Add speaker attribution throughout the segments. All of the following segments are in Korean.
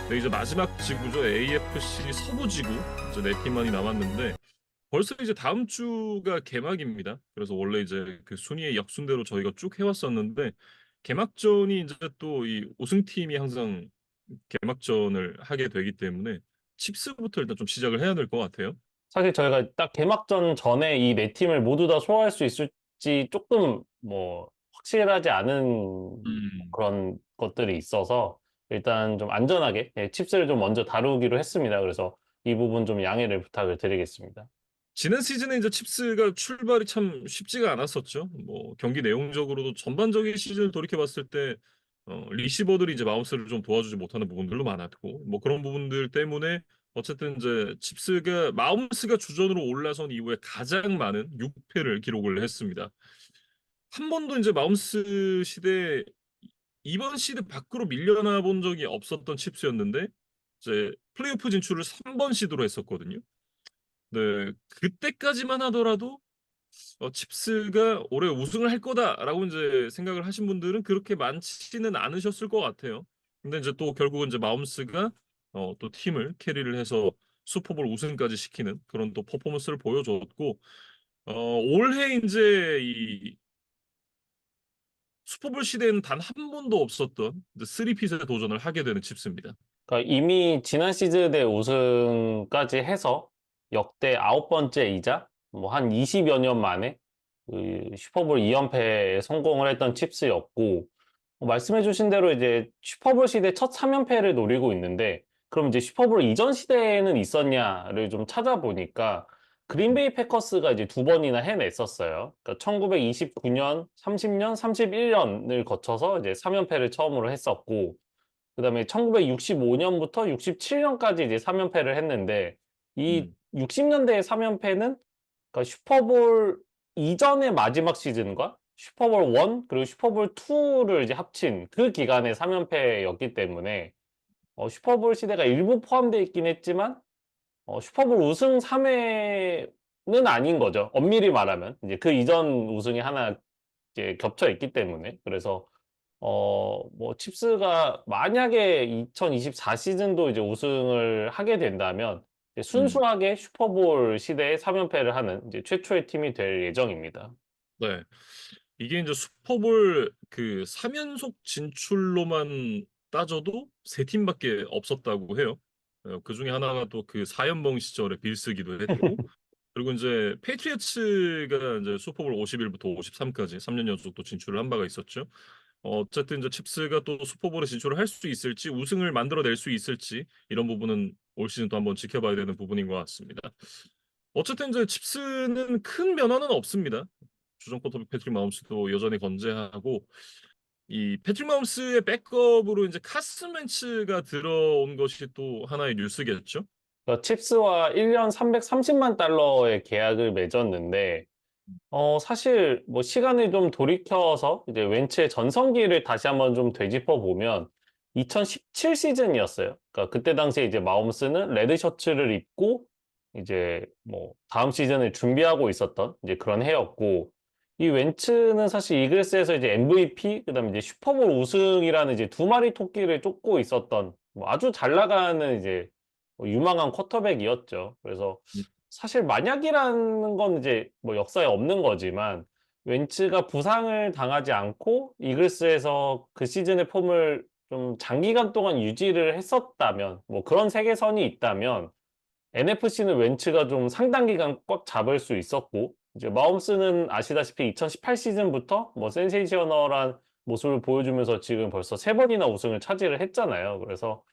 Speaker 1: 근데 이제 마지막 지구죠. AFC 서부 지구 이제 네 팀만이 남았는데 벌써 이제 다음 주가 개막입니다. 그래서 원래 이제 그 순위의 역순대로 저희가 쭉 해왔었는데 개막전이 이제 또 이 우승팀이 항상 개막전을 하게 되기 때문에 칩스부터 일단 좀 시작을 해야 될 것 같아요.
Speaker 2: 사실 저희가 딱 개막전 전에 이 네 팀을 모두 다 소화할 수 있을지 조금 뭐 확실하지 않은
Speaker 1: 음.
Speaker 2: 그런 것들이 있어서 일단 좀 안전하게 칩스를 좀 먼저 다루기로 했습니다. 그래서 이 부분 좀 양해를 부탁을 드리겠습니다.
Speaker 1: 지난 시즌에 이제 칩스가 출발이 참 쉽지가 않았었죠. 뭐 경기 내용적으로도 전반적인 시즌을 돌이켜 봤을 때 리시버들이 이제 마운스를 좀 도와주지 못하는 부분들도 많았고 뭐 그런 부분들 때문에 어쨌든 이제 칩스가 마운스가 주전으로 올라선 이후에 가장 많은 6패를 기록을 했습니다. 한 번도 이제 마운스 시대 이번 시드 밖으로 밀려나 본 적이 없었던 칩스였는데 이제 플레이오프 진출을 3번 시도로 했었거든요. 네, 그때까지만 하더라도 칩스가 올해 우승을 할 거다라고 이제 생각을 하신 분들은 그렇게 많지는 않으셨을 것 같아요. 근데 이제 또 결국은 이제 마홈스가 또 팀을 캐리를 해서 슈퍼볼 우승까지 시키는 그런 또 퍼포먼스를 보여줬고 올해 이제 이 슈퍼볼 시대에는 단 한 번도 없었던 이제 3핏에 도전을 하게 되는 칩스입니다.
Speaker 2: 그러니까 이미 지난 시즌에 우승까지 해서 역대 9번째이자 뭐 한 20여 년 만에 그 슈퍼볼 2연패에 성공을 했던 칩스였고 말씀해주신 대로 이제 슈퍼볼 시대 첫 3연패를 노리고 있는데 그럼 이제 슈퍼볼 이전 시대에는 있었냐를 좀 찾아보니까 그린베이 패커스가 이제 두 번이나 해냈었어요. 그러니까 1929년, 30년, 31년을 거쳐서 이제 3연패를 처음으로 했었고 그다음에 1965년부터 67년까지 이제 3연패를 했는데 이
Speaker 1: 음,
Speaker 2: 60년대의 3연패는 그러니까 슈퍼볼 이전의 마지막 시즌과 슈퍼볼 1 그리고 슈퍼볼 2를 이제 합친 그 기간의 3연패였기 때문에 슈퍼볼 시대가 일부 포함되어 있긴 했지만 슈퍼볼 우승 3회는 아닌 거죠. 엄밀히 말하면 이제 그 이전 우승이 하나 이제 겹쳐 있기 때문에 그래서 뭐 칩스가 만약에 2024 시즌도 이제 우승을 하게 된다면 이제
Speaker 1: 음.
Speaker 2: 순수하게 슈퍼볼 시대에 3연패를 하는 이제 최초의 팀이 될 예정입니다.
Speaker 1: 네. 이게 이제 슈퍼볼 그 3연속 진출로만 따져도 세 팀밖에 없었다고 해요. 그 중에 하나가 또 그 4연봉 시절에 빌스기도 했고, 그리고 이제 페이트리어츠가 이제 슈퍼볼 51부터 53까지 3년 연속 또 진출을 한 바가 있었죠. 어쨌든 이제 칩스가 또 슈퍼볼에 진출을 할 수 있을지, 우승을 만들어낼 수 있을지 이런 부분은 올 시즌 또 한번 지켜봐야 되는 부분인 것 같습니다. 어쨌든 이제 칩스는 큰 변화는 없습니다. 주전 쿼터백 패트릭 마홈스도 여전히 건재하고 이 패트릭 마홈스의 백업으로 이제 카슨 웬츠가 들어온 것이 또 하나의 뉴스겠죠.
Speaker 2: 그러니까 칩스와 1년 330만 달러의 계약을 맺었는데 사실 뭐 시간을 좀 돌이켜서 이제 웬츠의 전성기를 다시 한번 좀 되짚어 보면 2017 시즌이었어요. 그러니까 그때 당시에 이제 마홈스는 레드 셔츠를 입고 이제 뭐 다음 시즌을 준비하고 있었던 이제 그런 해였고 이 웬츠는 사실 이글스에서 이제 MVP 그다음에 이제 슈퍼볼 우승이라는 이제 두 마리 토끼를 쫓고 있었던 뭐 아주 잘 나가는 이제 뭐 유망한 쿼터백이었죠. 그래서
Speaker 1: 음,
Speaker 2: 사실 만약이라는 건 이제 뭐 역사에 없는 거지만 웬츠가 부상을 당하지 않고 이글스에서 그 시즌의 폼을 좀 장기간 동안 유지를 했었다면 뭐 그런 세계선이 있다면 NFC는 웬츠가 좀 상당 기간 꽉 잡을 수 있었고 이제 마홈스는 아시다시피 2018 시즌부터 뭐 센세이셔널한 모습을 보여주면서 지금 벌써 세 번이나 우승을 차지를 했잖아요. 그래서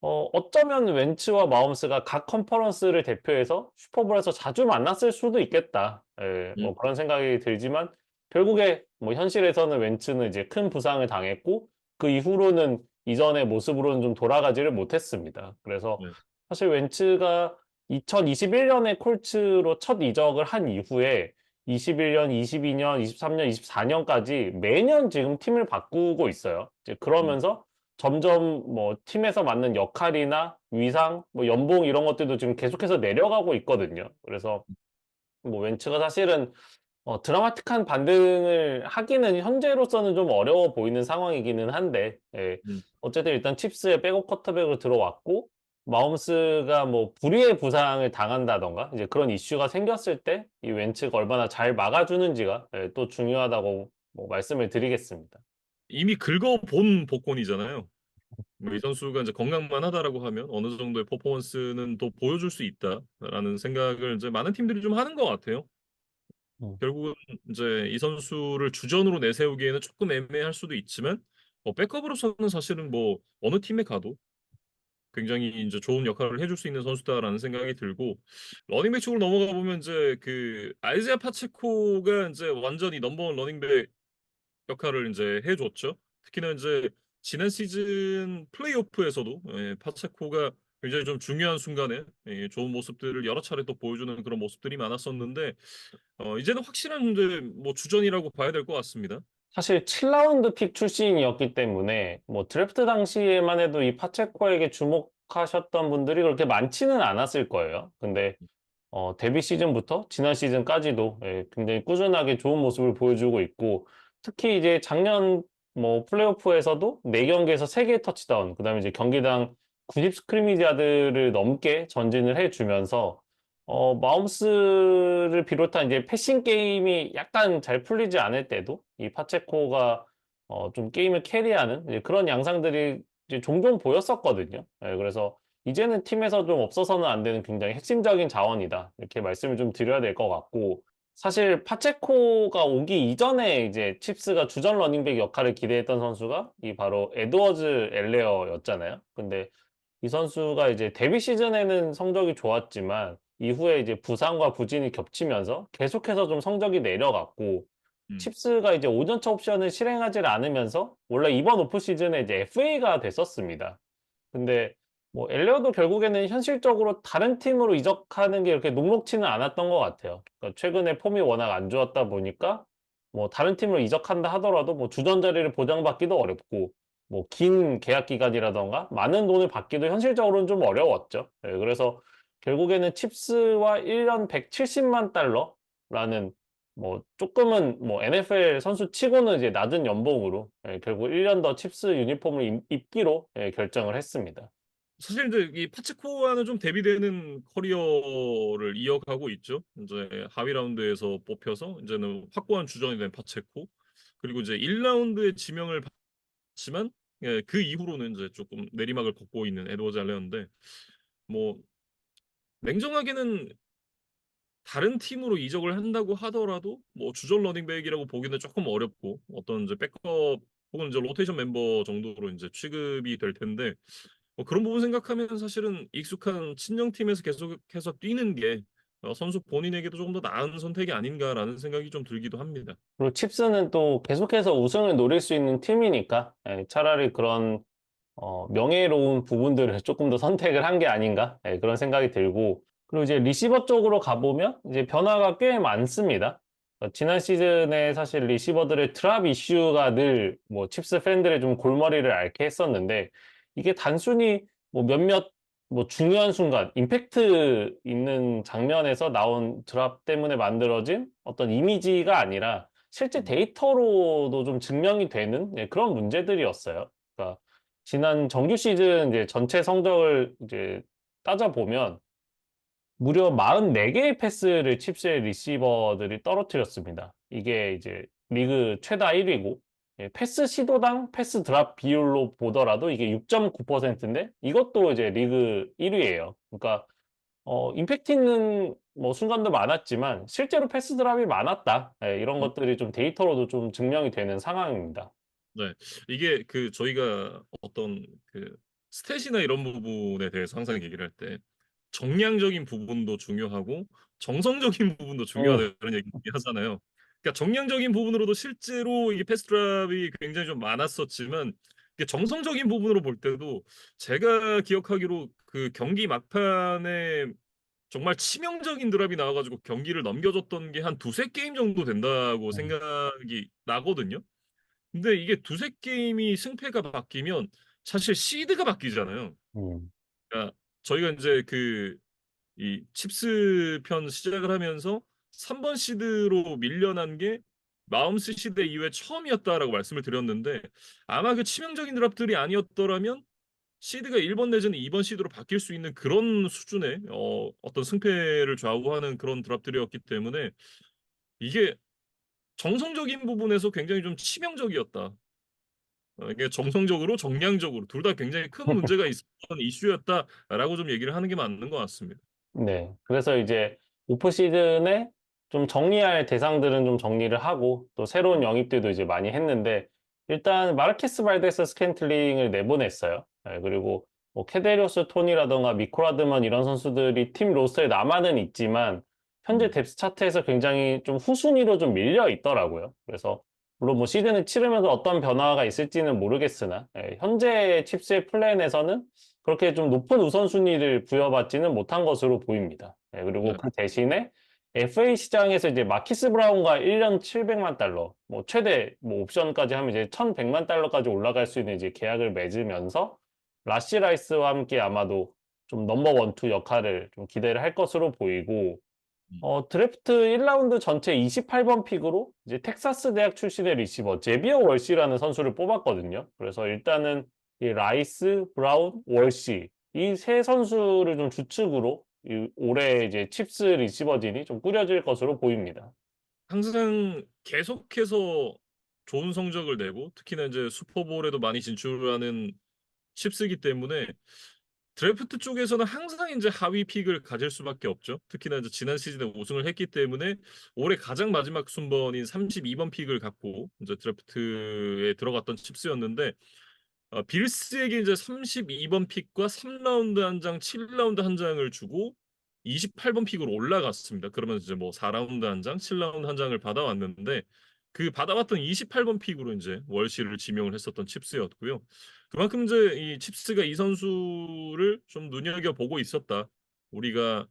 Speaker 2: 어쩌면 웬츠와 마홈스가 각 컨퍼런스를 대표해서 슈퍼볼에서 자주 만났을 수도 있겠다. 예,
Speaker 1: 음,
Speaker 2: 뭐 그런 생각이 들지만 결국에 뭐 현실에서는 웬츠는 이제 큰 부상을 당했고 그 이후로는 이전의 모습으로는 좀 돌아가지를 못했습니다. 그래서
Speaker 1: 네.
Speaker 2: 사실 웬츠가 2021년에 콜츠로 첫 이적을 한 이후에 21년, 22년, 23년, 24년까지 매년 지금 팀을 바꾸고 있어요. 이제
Speaker 1: 음,
Speaker 2: 그러면서 점점 뭐 팀에서 맡는 역할이나 위상, 뭐 연봉 이런 것들도 지금 계속해서 내려가고 있거든요. 그래서 뭐 웬츠가 사실은 드라마틱한 반등을 하기는 현재로서는 좀 어려워 보이는 상황이기는 한데, 예.
Speaker 1: 음.
Speaker 2: 어쨌든 일단 칩스의 백업 쿼터백으로 들어왔고, 마홈스가 뭐 불의의 부상을 당한다던가, 이제 그런 이슈가 생겼을 때, 이 웬츠가 얼마나 잘 막아주는지가 예, 또 중요하다고 뭐 말씀을 드리겠습니다.
Speaker 1: 이미 긁어본 복권이잖아요. 뭐이 선수가 이제 건강만 하다라고 하면 어느 정도의 퍼포먼스는 또 보여줄 수 있다라는 생각을 이제 많은 팀들이 좀 하는 것 같아요.
Speaker 2: 음.
Speaker 1: 결국은 이제 이 선수를 주전으로 내세우기에는 조금 애매할 수도 있지만 백업으로서는 사실은 뭐 어느 팀에 가도 굉장히 이제 좋은 역할을 해줄 수 있는 선수다라는 생각이 들고 러닝백 쪽으로 넘어가 보면 이제 그 아이즈야 파체코가 이제 완전히 넘버원 러닝백 역할을 이제 해줬죠. 특히나 이제 지난 시즌 플레이오프에서도 파체코가 굉장히 좀 중요한 순간에 좋은 모습들을 여러 차례 또 보여주는 그런 모습들이 많았었는데 이제는 확실한 이제 뭐 주전이라고 봐야 될 것 같습니다.
Speaker 2: 사실 7라운드 픽 출신이었기 때문에 뭐 드래프트 당시에만 해도 이 파체코에게 주목하셨던 분들이 그렇게 많지는 않았을 거예요. 근데 데뷔 시즌부터 지난 시즌까지도 예, 굉장히 꾸준하게 좋은 모습을 보여주고 있고 특히 이제 작년 뭐 플레이오프에서도 4경기에서 3개의 터치다운 그다음에 이제 경기당 90 스크리미지 야드를 넘게 전진을 해주면서 마움스를 비롯한 이제 패싱 게임이 약간 잘 풀리지 않을 때도 이 파체코가 좀 게임을 캐리하는 이제 그런 양상들이 이제 종종 보였었거든요. 예, 그래서 이제는 팀에서 좀 없어서는 안 되는 굉장히 핵심적인 자원이다. 이렇게 말씀을 좀 드려야 될 것 같고, 사실 파체코가 오기 이전에 이제 칩스가 주전 러닝백 역할을 기대했던 선수가 이 바로 에드워즈 엘레어였잖아요. 근데 이 선수가 이제 데뷔 시즌에는 성적이 좋았지만 이후에 이제 부상과 부진이 겹치면서 계속해서 좀 성적이 내려갔고
Speaker 1: 음.
Speaker 2: 칩스가 이제 5년차 옵션을 실행하지 않으면서 원래 이번 오프 시즌에 이제 FA가 됐었습니다. 근데 뭐 엘리어도 결국에는 현실적으로 다른 팀으로 이적하는 게 이렇게 녹록치는 않았던 것 같아요. 그러니까 최근에 폼이 워낙 안 좋았다 보니까 뭐 다른 팀으로 이적한다 하더라도 뭐 주전 자리를 보장받기도 어렵고 뭐 긴 계약 기간이라던가 많은 돈을 받기도 현실적으로는 좀 어려웠죠. 예, 그래서 결국에는 칩스와 1년 170만 달러라는 뭐 조금은 뭐 NFL 선수 치고는 이제 낮은 연봉으로 예, 결국 1년 더 칩스 유니폼을 입기로 예, 결정을 했습니다.
Speaker 1: 사실 이제 이 파체코와는 좀 대비되는 커리어를 이어가고 있죠. 이제 하위 라운드에서 뽑혀서 이제는 확고한 주전이 된 파체코. 그리고 이제 1라운드에 지명을 받지만 그 이후로는 이제 조금 내리막을 걷고 있는 에드워즈 알레어인데 뭐 냉정하게는 다른 팀으로 이적을 한다고 하더라도 뭐 주전 러닝백이라고 보기는 조금 어렵고 어떤 이제 백업 혹은 이제 로테이션 멤버 정도로 이제 취급이 될 텐데 그런 부분 생각하면 사실은 익숙한 친정팀에서 계속해서 뛰는 게 선수 본인에게도 조금 더 나은 선택이 아닌가라는 생각이 좀 들기도 합니다.
Speaker 2: 그리고 칩스는 또 계속해서 우승을 노릴 수 있는 팀이니까 예, 차라리 그런 명예로운 부분들을 조금 더 선택을 한 게 아닌가 예, 그런 생각이 들고 그리고 이제 리시버 쪽으로 가보면 이제 변화가 꽤 많습니다. 지난 시즌에 사실 리시버들의 드랍 이슈가 늘 뭐 칩스 팬들의 좀 골머리를 앓게 했었는데 이게 단순히 뭐 몇몇 뭐 중요한 순간 임팩트 있는 장면에서 나온 드랍 때문에 만들어진 어떤 이미지가 아니라 실제
Speaker 1: 음.
Speaker 2: 데이터로도 좀 증명이 되는 예, 그런 문제들이었어요. 그러니까 지난 정규 시즌 이제 전체 성적을 이제 따져보면 무려 44개의 패스를 칩스의 리시버들이 떨어뜨렸습니다. 이게 이제 리그 최다 1위고 패스 시도당 패스 드랍 비율로 보더라도 이게 6.9%인데 이것도 이제 리그 1위예요. 그러니까 임팩트 있는 뭐 순간도 많았지만 실제로 패스 드랍이 많았다. 이런 것들이 좀 데이터로도 좀 증명이 되는 상황입니다.
Speaker 1: 네, 이게 그 저희가 어떤 그 스탯이나 이런 부분에 대해서 항상 얘기를 할 때 정량적인 부분도 중요하고 정성적인 부분도
Speaker 2: 음,
Speaker 1: 중요하다는 얘기 하잖아요. 그러니까 정량적인 부분으로도 실제로 이게 패스트랍이 굉장히 좀 많았었지만 이게 정성적인 부분으로 볼 때도 제가 기억하기로 그 경기 막판에 정말 치명적인 드랍이 나와가지고 경기를 넘겨줬던 게 한 두세 게임 정도 된다고
Speaker 2: 음,
Speaker 1: 생각이 나거든요. 근데 이게 두세 게임이 승패가 바뀌면 사실 시드가 바뀌잖아요.
Speaker 2: 음,
Speaker 1: 그러니까 저희가 이제 그 이 칩스 편 시작을 하면서 3번 시드로 밀려난 게 마홈스 시대 이후에 처음이었다라고 말씀을 드렸는데 아마 그 치명적인 드랍들이 아니었더라면 시드가 1번 내지는 2번 시드로 바뀔 수 있는 그런 수준의 어떤 승패를 좌우하는 그런 드랍들이었기 때문에 이게 정성적인 부분에서 굉장히 좀 치명적이었다. 이게 정성적으로 정량적으로 둘 다 굉장히 큰 문제가 있었던 이슈였다라고 좀 얘기를 하는 게 맞는 것 같습니다.
Speaker 2: 네. 그래서 이제 오프 시즌에 좀 정리할 대상들은 좀 정리를 하고 또 새로운 영입들도 이제 많이 했는데 일단 마르케스 발데스 스캔틀링을 내보냈어요. 네, 그리고 뭐 케데리오스 톤이라던가 미코라드먼 이런 선수들이 팀 로스터에 남아는 있지만 현재
Speaker 1: 음,
Speaker 2: 뎁스 차트에서 굉장히 좀 후순위로 좀 밀려 있더라고요. 그래서 물론 뭐 시즌을 치르면서 어떤 변화가 있을지는 모르겠으나 현재 칩스의 플랜에서는 그렇게 좀 높은 우선순위를 부여받지는 못한 것으로 보입니다. 그리고
Speaker 1: 네.
Speaker 2: 그 대신에 FA 시장에서 이제 마키스 브라운과 1년 700만 달러, 뭐 최대 뭐 옵션까지 하면 이제 1100만 달러까지 올라갈 수 있는 이제 계약을 맺으면서 라시 라이스와 함께 아마도 좀 넘버 원, 투 역할을 좀 기대를 할 것으로 보이고
Speaker 1: 음.
Speaker 2: 드래프트 1라운드 전체 28번 픽으로 이제 텍사스 대학 출신의 리시버 제비어 월시라는 선수를 뽑았거든요. 그래서 일단은 이 라이스, 브라운, 월시 이 세 선수를 좀 주축으로 올해 이제 칩스 리시버진이 좀 꾸려질 것으로 보입니다.
Speaker 1: 항상 계속해서 좋은 성적을 내고 특히나 이제 슈퍼볼에도 많이 진출하는 칩스기 때문에 드래프트 쪽에서는 항상 이제 하위 픽을 가질 수밖에 없죠. 특히나 이제 지난 시즌에 우승을 했기 때문에 올해 가장 마지막 순번인 32번 픽을 갖고 이제 드래프트에 들어갔던 칩스였는데 빌스에게 이제 32번 픽과 3라운드 한 장, 7라운드 한 장을 주고 28번 픽으로 올라갔습니다. 그러면 이제 뭐 4라운드 한 장, 7라운드 한 장을 받아왔는데 그 받아왔던 28번 픽으로 이제 월시를 지명을 했었던 칩스였고요. 그만큼 이제 이 칩스가 이 선수를 좀 눈여겨보고 있었다. 우리가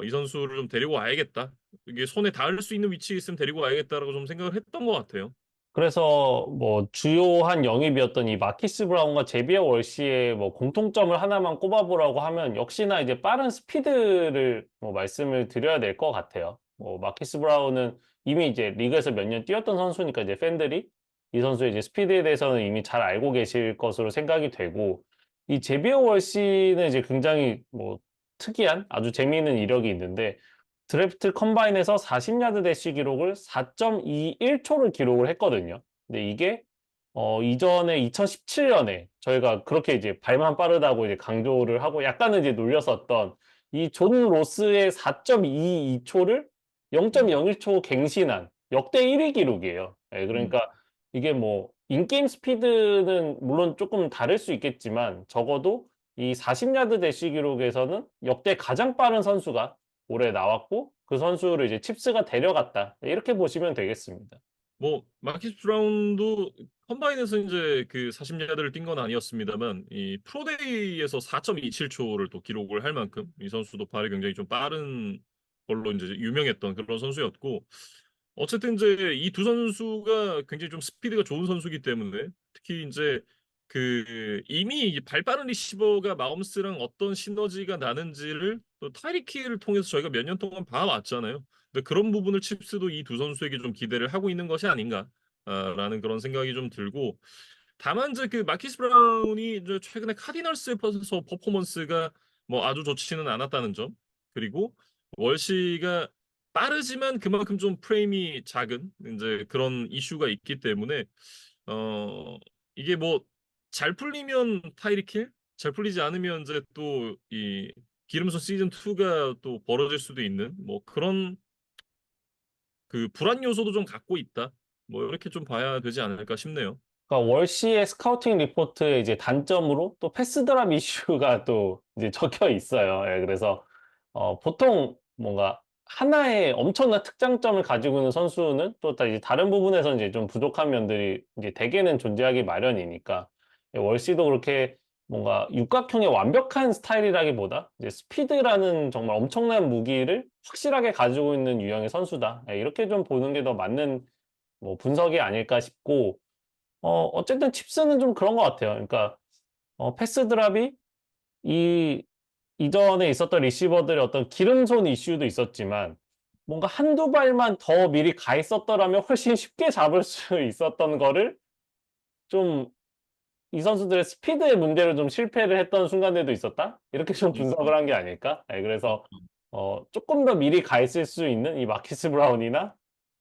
Speaker 1: 이 선수를 좀 데리고 와야겠다. 이게 손에 닿을 수 있는 위치에 있으면 데리고 와야겠다라고 좀 생각을 했던 것 같아요.
Speaker 2: 그래서 뭐 주요한 영입이었던 이 마키스 브라운과 제비어 월시의 뭐 공통점을 하나만 꼽아보라고 하면 역시나 이제 빠른 스피드를 뭐 말씀을 드려야 될 것 같아요. 뭐 마키스 브라운은 이미 이제 리그에서 몇 년 뛰었던 선수니까 이제 팬들이 이 선수의 이제 스피드에 대해서는 이미 잘 알고 계실 것으로 생각이 되고 이 제비어 월시는 이제 굉장히 뭐 특이한 아주 재미있는 이력이 있는데 드래프트 컴바인에서 40야드 대시 기록을 4.21초를 기록을 했거든요. 근데 이게 이전에 2017년에 저희가 그렇게 이제 발만 빠르다고 이제 강조를 하고 약간은 이제 놀렸었던 이 존 로스의 4.22초를
Speaker 1: 음,
Speaker 2: 0.01초 갱신한 역대 1위 기록이에요. 예,
Speaker 1: 음.
Speaker 2: 그러니까 이게 뭐 인게임 스피드는 물론 조금 다를 수 있겠지만 적어도 이 40야드 대시 기록에서는 역대 가장 빠른 선수가 올해 나왔고 그 선수를 이제 칩스가 데려갔다. 이렇게 보시면 되겠습니다.
Speaker 1: 뭐 마키스 브라운도 컴바인에서 이제 그 40야드를 뛴 건 아니었습니다만 이 프로데이에서 4.27초를 또 기록을 할 만큼 이 선수도 발이 굉장히 좀 빠른 걸로 이제 유명했던 그런 선수였고 어쨌든 이제 이 두 선수가 굉장히 좀 스피드가 좋은 선수이기 때문에 특히 이제 그 이미 이발 빠른 리시버가 마홈스랑 어떤 시너지가 나는지를 또 타이릭 힐을 통해서 저희가 몇 년 동안 봐왔잖아요. 근데 그런 부분을 칩스도 이 두 선수에게 좀 기대를 하고 있는 것이 아닌가라는 그런 생각이 좀 들고 다만 이제 그 마키스 브라운이 이제 최근에 카디널스에서 퍼포먼스가 뭐 아주 좋지는 않았다는 점 그리고 월시가 빠르지만 그만큼 좀 프레임이 작은 이제 그런 이슈가 있기 때문에 어 이게 뭐 잘 풀리면 타이릭 힐, 잘 풀리지 않으면 이제 또 이 기름son 시즌 2가 또 벌어질 수도 있는 뭐 그런 그 불안 요소도 좀 갖고 있다. 뭐 이렇게 좀 봐야 되지 않을까 싶네요.
Speaker 2: 그러니까 월시의 스카우팅 리포트의 이제 단점으로 또 패스 드랍 이슈가 또 이제 적혀 있어요. 예, 그래서 보통 뭔가 하나의 엄청난 특장점을 가지고 있는 선수는 또 이제 다른 부분에서 이제 좀 부족한 면들이 이제 대개는 존재하기 마련이니까 월시도 그렇게 뭔가 육각형의 완벽한 스타일이라기보다 이제 스피드라는 정말 엄청난 무기를 확실하게 가지고 있는 유형의 선수다. 예, 이렇게 좀 보는 게 더 맞는 뭐 분석이 아닐까 싶고 어쨌든 칩스는 좀 그런 것 같아요. 그러니까 패스 드랍이 이 이전에 있었던 리시버들의 어떤 기름손 이슈도 있었지만 뭔가 한두 발만 더 미리 가 있었더라면 훨씬 쉽게 잡을 수 있었던 거를 좀 이 선수들의 스피드의 문제로 좀 실패를 했던 순간들도 있었다? 이렇게 좀
Speaker 1: 음.
Speaker 2: 분석을 한 게 아닐까? 예,
Speaker 1: 어,
Speaker 2: 그래서 조금 더 미리 가 있을 수 있는 이 마키스 브라운이나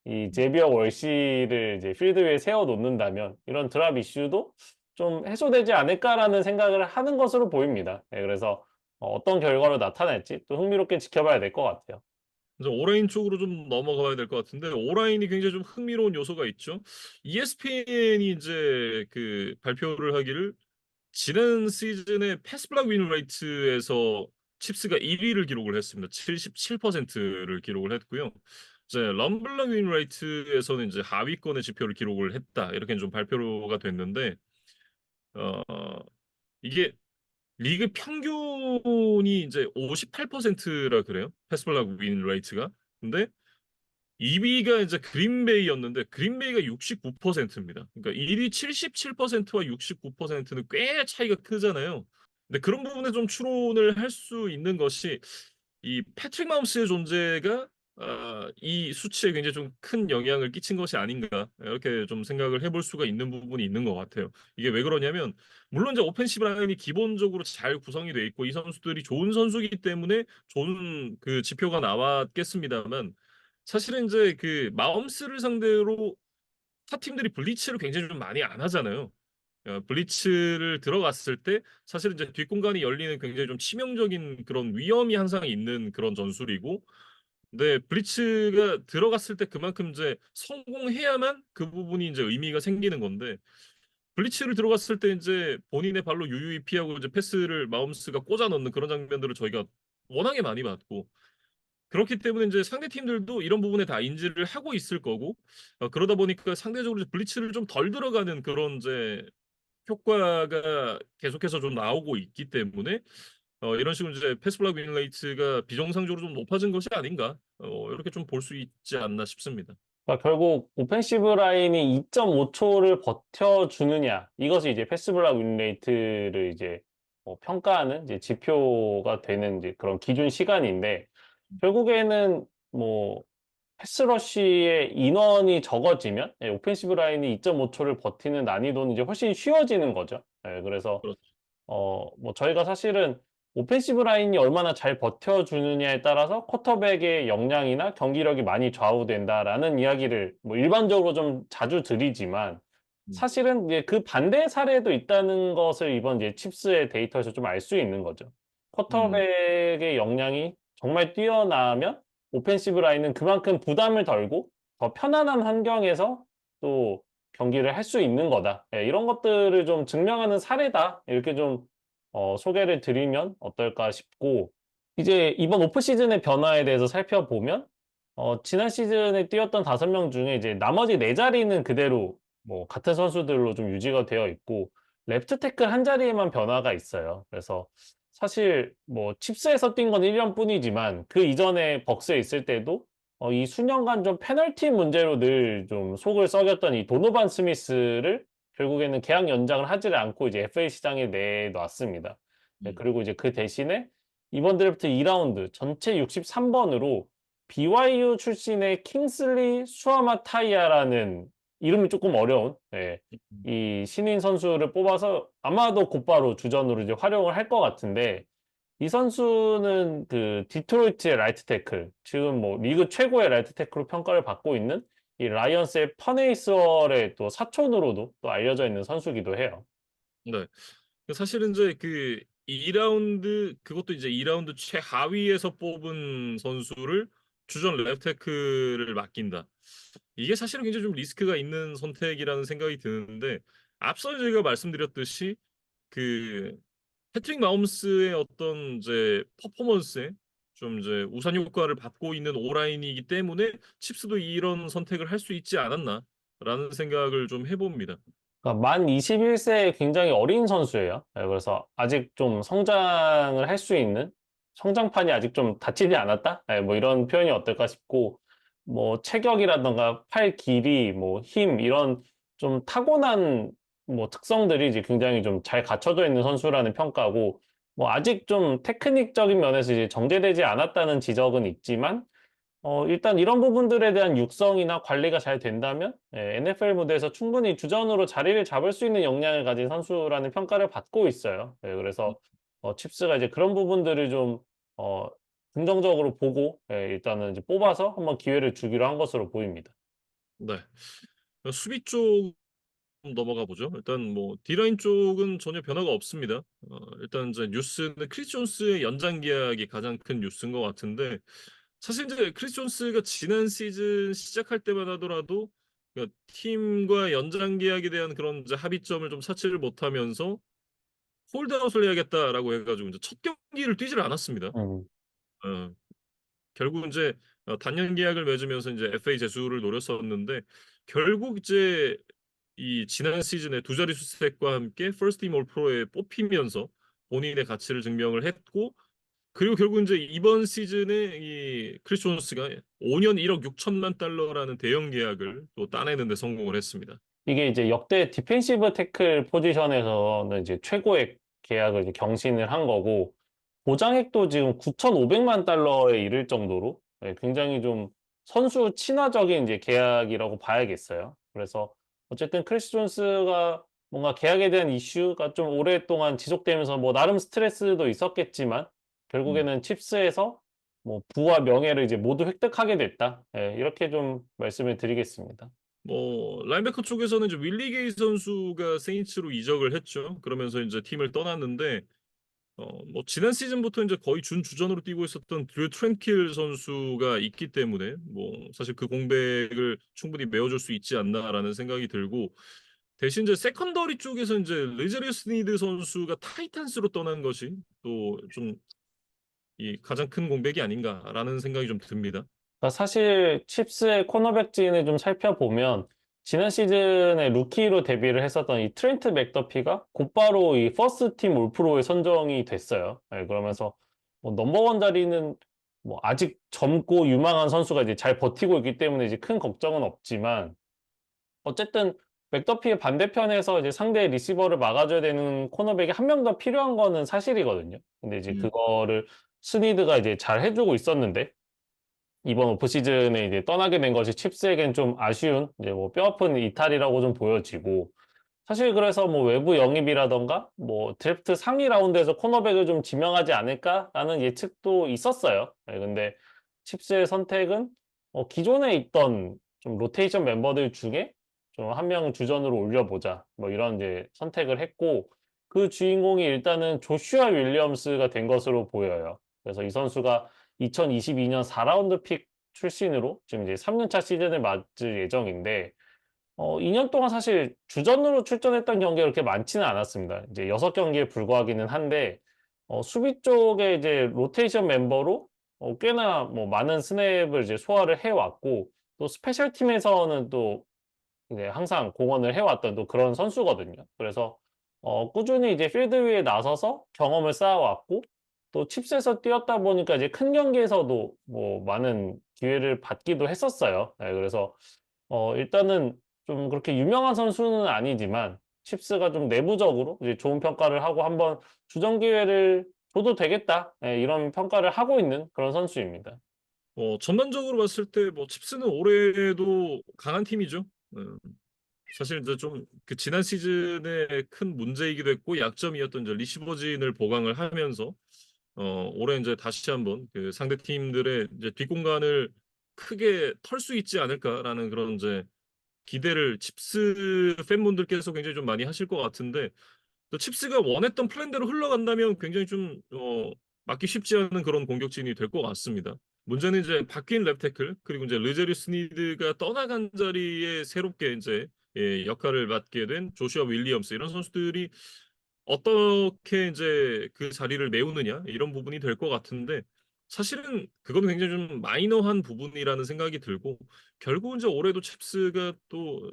Speaker 2: 이 제비어 월시를 이제 필드 위에 세워 놓는다면 이런 드랍 이슈도 좀 해소되지 않을까라는 생각을 하는 것으로 보입니다. 예, 그래서 어떤 결과로 나타날지 또 흥미롭게 지켜봐야 될 것 같아요.
Speaker 1: 이제 오라인 쪽으로 좀 넘어가 봐야 될 것 같은데 오라인이 굉장히 좀 흥미로운 요소가 있죠. ESPN이 이제 그 발표를 하기를 지난 시즌에 패스블락 윈 레이트에서 칩스가 1위를 기록을 했습니다. 77%를 기록을 했고요. 이제 럼블락 윈 레이트에서는 이제 하위권의 지표를 기록을 했다. 이렇게 좀 발표가 됐는데 어 이게 리그 평균이 이제 58%라 그래요. 패스블락 윈 레이트가. 근데 2위가 이제 그린베이였는데 그린베이가 69%입니다. 그러니까 1위 77%와 69%는 꽤 차이가 크잖아요. 근데 그런 부분에 좀 추론을 할 수 있는 것이 이 패트릭 마홈스의 존재가 이 수치에 굉장히 좀 큰 영향을 끼친 것이 아닌가 이렇게 좀 생각을 해볼 수가 있는 부분이 있는 것 같아요. 이게 왜 그러냐면 물론 이제 오펜시브 라인이 기본적으로 잘 구성이 돼 있고 이 선수들이 좋은 선수이기 때문에 좋은 그 지표가 나왔겠습니다만 사실은 이제 그 마홈스를 상대로 타 팀들이 블리츠를 굉장히 좀 많이 안 하잖아요. 블리츠를 들어갔을 때 사실은 이제 뒷공간이 열리는 굉장히 좀 치명적인 그런 위험이 항상 있는 그런 전술이고, 근데 블리츠가 들어갔을 때 그만큼 이제 성공해야만 그 부분이 이제 의미가 생기는 건데, 블리츠를 들어갔을 때 이제 본인의 발로 유유히 피하고 이제 패스를 마홈스가 꽂아 넣는 그런 장면들을 저희가 워낙에 많이 봤고, 그렇기 때문에 이제 상대 팀들도 이런 부분에 다 인지를 하고 있을 거고, 그러다 보니까 상대적으로 이제 블리츠를 좀 덜 들어가는 그런 이제 효과가 계속해서 좀 나오고 있기 때문에 이런 식으로 이제 패스블락 윈 레이트가 비정상적으로 좀 높아진 것이 아닌가 이렇게 좀 볼 수 있지 않나 싶습니다.
Speaker 2: 그러니까 결국 오펜시브 라인이 2.5초를 버텨주느냐 이것이 이제 패스블락 윈레이트를 이제 평가하는 이제 지표가 되는 이제 그런 기준 시간인데 결국에는 뭐 패스러쉬의 인원이 적어지면 오펜시브 라인이 2.5초를 버티는 난이도는 이제 훨씬 쉬워지는 거죠. 예, 그래서
Speaker 1: 그렇죠.
Speaker 2: 뭐 저희가 사실은 오펜시브 라인이 얼마나 잘 버텨주느냐에 따라서 쿼터백의 역량이나 경기력이 많이 좌우된다라는 이야기를 뭐 일반적으로 좀 자주 드리지만
Speaker 1: 음.
Speaker 2: 사실은 이제 그 반대 사례도 있다는 것을 이번 이제 칩스의 데이터에서 좀 알 수 있는 거죠.
Speaker 1: 음.
Speaker 2: 쿼터백의 역량이 정말 뛰어나면 오펜시브 라인은 그만큼 부담을 덜고 더 편안한 환경에서 또 경기를 할 수 있는 거다. 예, 이런 것들을 좀 증명하는 사례다. 이렇게 좀 소개를 드리면 어떨까 싶고 이제 이번 오프 시즌의 변화에 대해서 살펴보면 지난 시즌에 뛰었던 5명 중에 이제 나머지 4자리는 그대로 뭐 같은 선수들로 좀 유지가 되어 있고 레프트 태클 한 자리에만 변화가 있어요. 그래서 사실 뭐 칩스에서 뛴 건 1년 뿐이지만 그 이전에 벅스에 있을 때도 이 수년간 좀 페널티 문제로 늘 좀 속을 썩였던 이 도노반 스미스를 결국에는 계약 연장을 하지를 않고 이제 FA 시장에 내놨습니다. 네,
Speaker 1: 음.
Speaker 2: 그리고 이제 그 대신에 이번 드래프트 2라운드 전체 63번으로 BYU 출신의 킹슬리 수아마타이아라는 이름이 조금 어려운 이 신인 선수를 뽑아서 아마도 곧바로 주전으로 이제 활용을 할 것 같은데 이 선수는 그 디트로이트의 라이트 태클, 지금 뭐 리그 최고의 라이트 태클로 평가를 받고 있는 이 라이언스의 퍼네이스월의 또 사촌으로도 또 알려져 있는 선수기도 해요.
Speaker 1: 네. 사실은 이제 그 2라운드 그것도 이제 2라운드 최하위에서 뽑은 선수를 주전 레프트 태클을 맡긴다. 이게 사실은 굉장히 좀 리스크가 있는 선택이라는 생각이 드는데 앞서 저희가 말씀드렸듯이 그 패트릭 마홈스의 어떤 이제 퍼포먼스에 좀 이제 우산 효과를 받고 있는 오라인이기 때문에 칩스도 이런 선택을 할 수 있지 않았나라는 생각을 좀 해봅니다.
Speaker 2: 그러니까 만 21세의 굉장히 어린 선수예요. 그래서 아직 좀 성장을 할 수 있는 성장판이 아직 좀 닫히지 않았다? 뭐 이런 표현이 어떨까 싶고 뭐 체격이라던가 팔 길이, 뭐 힘 이런 좀 타고난 뭐 특성들이 이제 굉장히 좀 잘 갖춰져 있는 선수라는 평가고 뭐 아직 좀 테크닉적인 면에서 이제 정제되지 않았다는 지적은 있지만 일단 이런 부분들에 대한 육성이나 관리가 잘 된다면 NFL 무대에서 충분히 주전으로 자리를 잡을 수 있는 역량을 가진 선수라는 평가를 받고 있어요. 그래서 칩스가 이제 그런 부분들을 좀 어, 긍정적으로 보고 일단은 이제 뽑아서 한번 기회를 주기로 한 것으로 보입니다.
Speaker 1: 네. 수비 쪽 넘어가 보죠. 일단 뭐 D라인 쪽은 전혀 변화가 없습니다. 일단 이제 뉴스는 크리스 존스의 연장 계약이 가장 큰 뉴스인 것 같은데 사실 이제 크리스 존스가 지난 시즌 시작할 때만 하더라도 그러니까 팀과 연장 계약에 대한 그런 이제 합의점을 좀 찾지를 못하면서 홀드아웃을 해야겠다라고 해가지고 이제 첫 경기를 뛰질 않았습니다.
Speaker 2: 음.
Speaker 1: 어, 결국 이제 단년 계약을 맺으면서 이제 FA 제수를 노렸었는데 결국 이제 이 지난 시즌에 두 자릿수 스택과 함께 퍼스트 팀 올 프로에 뽑히면서 본인의 가치를 증명을 했고 그리고 결국 이제 이번 시즌에 이 크리스 존스가 5년 1억 6천만 달러라는 대형 계약을 또 따내는 데 성공을 했습니다.
Speaker 2: 이게 이제 역대 디펜시브 태클 포지션에서는 이제 최고의 계약을 이제 경신을 한 거고, 보장액도 지금 9,500만 달러에 이를 정도로 굉장히 좀 선수 친화적인 이제 계약이라고 봐야겠어요. 그래서 어쨌든 크리스 존스가 뭔가 계약에 대한 이슈가 좀 오랫동안 지속되면서 뭐 나름 스트레스도 있었겠지만
Speaker 1: 음.
Speaker 2: 결국에는 칩스에서 뭐 부와 명예를 이제 모두 획득하게 됐다. 이렇게 좀 말씀을 드리겠습니다.
Speaker 1: 뭐 라인베커 쪽에서는 이제 윌리 게이 선수가 세인츠로 이적을 했죠. 그러면서 이제 팀을 떠났는데 뭐 지난 시즌부터 이제 거의 준주전으로 뛰고 있었던 드류 트렌킬 선수가 있기 때문에 뭐 사실 그 공백을 충분히 메워줄 수 있지 않나라는 생각이 들고 대신 이제 세컨더리 쪽에서 이제 르제리우스 니드 선수가 타이탄스로 떠난 것이 또 좀 이 가장 큰 공백이 아닌가라는 생각이 좀 듭니다.
Speaker 2: 그러니까 사실 칩스의 코너백진을 좀 살펴보면 지난 시즌에 루키로 데뷔를 했었던 이 트렌트 맥더피가 곧바로 이 퍼스트 팀 올프로에 선정이 됐어요. 그러면서 뭐 넘버원 자리는 뭐 아직 젊고 유망한 선수가 이제 잘 버티고 있기 때문에 이제 큰 걱정은 없지만 어쨌든 맥더피의 반대편에서 이제 상대 리시버를 막아줘야 되는 코너백이 한 명 더 필요한 거는 사실이거든요. 근데 이제
Speaker 1: 음.
Speaker 2: 그거를 스니드가 이제 잘 해주고 있었는데 이번 오프 시즌에 이제 떠나게 된 것이 칩스에겐 좀 아쉬운 이제 뭐 뼈아픈 이탈이라고 좀 보여지고 사실 그래서 뭐 외부 영입이라던가 뭐 드래프트 상위 라운드에서 코너백을 좀 지명하지 않을까라는 예측도 있었어요. 근데 칩스의 선택은 기존에 있던 좀 로테이션 멤버들 중에 좀 한 명 주전으로 올려보자 뭐 이런 이제 선택을 했고 그 주인공이 일단은 조슈아 윌리엄스가 된 것으로 보여요. 그래서 이 선수가 2022년 4라운드 픽 출신으로 지금 이제 3년차 시즌을 맞을 예정인데 2년 동안 사실 주전으로 출전했던 경기가 그렇게 많지는 않았습니다. 이제 6경기에 불과하기는 한데 수비 쪽에 이제 로테이션 멤버로 꽤나 뭐 많은 스냅을 이제 소화를 해왔고 또 스페셜 팀에서는 또 이제 항상 공헌을 해왔던 또 그런 선수거든요. 그래서 꾸준히 이제 필드 위에 나서서 경험을 쌓아왔고 또 칩스에서 뛰었다 보니까 이제 큰 경기에서도 뭐 많은 기회를 받기도 했었어요. 그래서 일단은 좀 그렇게 유명한 선수는 아니지만 칩스가 좀 내부적으로 이제 좋은 평가를 하고 한번 주전 기회를 줘도 되겠다. 이런 평가를 하고 있는 그런 선수입니다.
Speaker 1: 전반적으로 봤을 때 뭐 칩스는 올해도 강한 팀이죠. 사실 이제 좀 그 지난 시즌에 큰 문제이기도 했고 약점이었던 이제 리시버진을 보강을 하면서 올해 이제 다시 한번 그 상대 팀들의 이제 뒷공간을 크게 털 수 있지 않을까라는 그런 이제 기대를 칩스 팬분들께서 굉장히 좀 많이 하실 것 같은데 또 칩스가 원했던 플랜대로 흘러간다면 굉장히 좀 막기 쉽지 않은 그런 공격진이 될 것 같습니다. 문제는 이제 바뀐 랩 태클 그리고 이제 르제리 스니드가 떠나간 자리에 새롭게 이제 역할을 맡게 된 조슈아 윌리엄스 이런 선수들이 어떻게 이제 그 자리를 메우느냐 이런 부분이 될 것 같은데 사실은 그건 굉장히 좀 마이너한 부분이라는 생각이 들고 결국은 이제 올해도 칩스가 또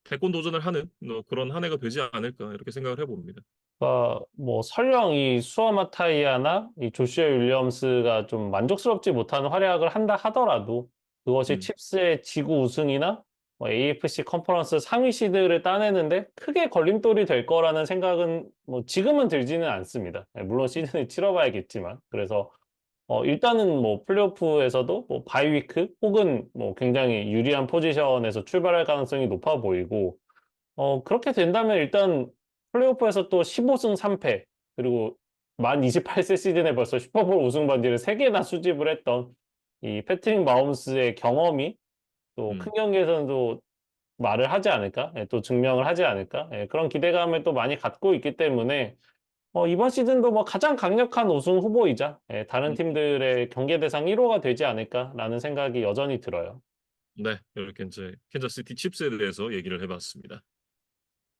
Speaker 1: 대권 도전을 하는 그런 한 해가 되지 않을까 이렇게 생각을 해봅니다.
Speaker 2: 그러니까 뭐 설령 이 수아마타이아나 이 조슈아 윌리엄스가 좀 만족스럽지 못한 활약을 한다 하더라도 그것이
Speaker 1: 음.
Speaker 2: 칩스의 지구 우승이나 뭐 AFC 컨퍼런스 상위 시드를 따내는데 크게 걸림돌이 될 거라는 생각은 뭐 지금은 들지는 않습니다. 물론 시즌을 치러봐야겠지만 그래서 일단은 뭐 플레이오프에서도 뭐 바이위크 혹은 뭐 굉장히 유리한 포지션에서 출발할 가능성이 높아 보이고, 그렇게 된다면 일단 플레이오프에서 또 15승 3패, 그리고 만 28세 시즌에 벌써 슈퍼볼 우승 반지를 3개나 수집을 했던 이 패트릭 마홈스의 경험이 또 큰
Speaker 1: 음.
Speaker 2: 경기에서는 말을 하지 않을까? 예, 또 증명을 하지 않을까? 예, 그런 기대감을 또 많이 갖고 있기 때문에 이번 시즌도 뭐 가장 강력한 우승 후보이자 예, 다른
Speaker 1: 음.
Speaker 2: 팀들의 경계 대상 1호가 되지 않을까라는 생각이 여전히 들어요.
Speaker 1: 네, 이렇게 이제 캔자스시티 칩스에 대해서 얘기를 해봤습니다.